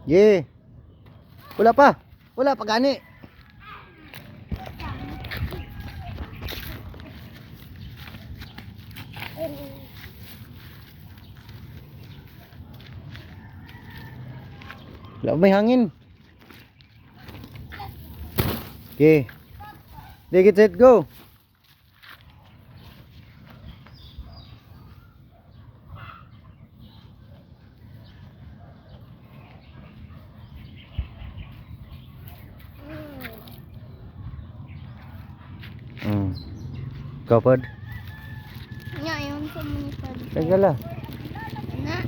Ye. Wala pa. Wala pa gani. Wala pa may hangin. Okay. Get set, go. Covered. Nya, yung sa mga pad. Tagala. Na.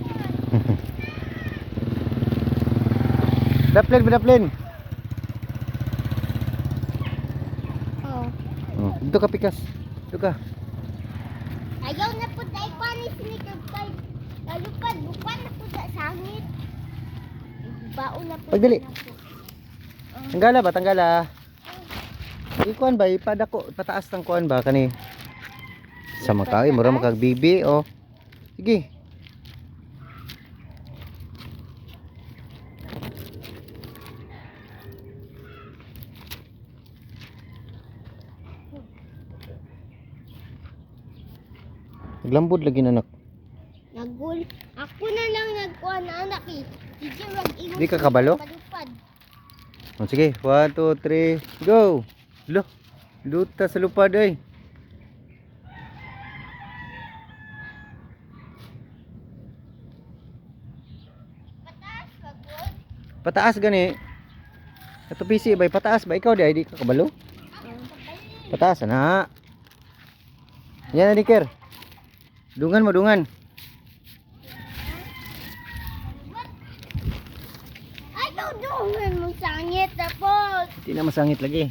Daplin. Oh. Dito ka pikas. Dito ka. Ayaw na po dahil panis ni Kagkay. Lalupad, bukan na po sa sangit. Baon na po. Pagdali. Na po. Tanggala ba? Tanggala. Ikuan ba? Ipadako. Pataas ng kuan ba? Kani. Sa makay. Mura makagbibi. Oh. Sige. Naglambod lagi na anak. Nagul. Ako na lang nagkuhan na anak eh. Sige, wag ingon. Di ka kabalo? Malupad. Oh, sige. 1, 2, 3. Go. Lo. Luta sa lupad eh. Pataas ka, good. Pataas gani. Ato PC bay pataas ba ikaw di ka kabalo? Pataas na. Yan na diker. Dungan mo dungan. Ay, dudungan mo sangit tapos. Hindi na masangit lagi.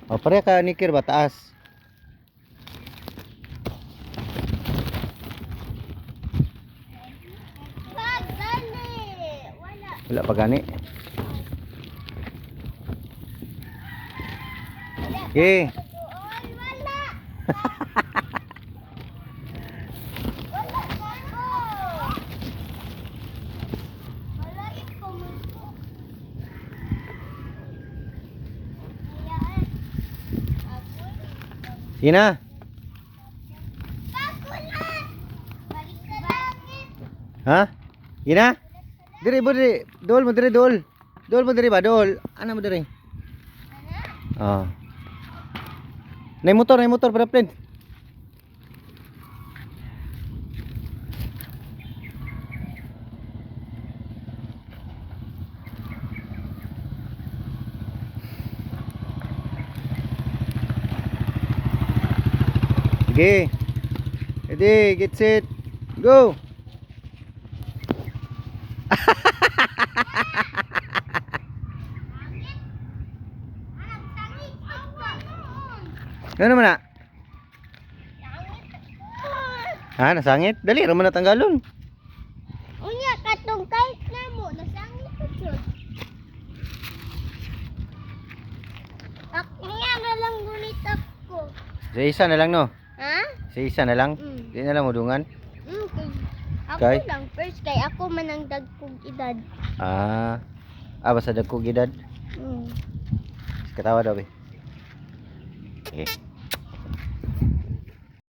O pare ka nikir ba taas? Wag, dali. Wala. Wala pa gani. Okay. Doon, wala. Wala ako. Wala ikaw mo. Ayan. Sige na. Bakulat. Balik sa langit. Ha? Sige na. Diri mo diri. Dol mo diri dol. Dol mo diri ba dol? Ano mo diri? Ah. Nay motor para friend. Sige. Ready, get set. Go. Ano naman na? Ha, nasangit? Dali, raman na tanggalon. Unya, katong kahit na mo, nasangit ko siya. Ako nga na lang gulit ako. Sa isa na lang no? Ha? Sa isa na lang? Mm. Di na lang modungan? Ako Kay? lang first, kay ako man ang dagkog edad. Ah. Basta dagko gidad. Mm. Katawa daw eh. Okay.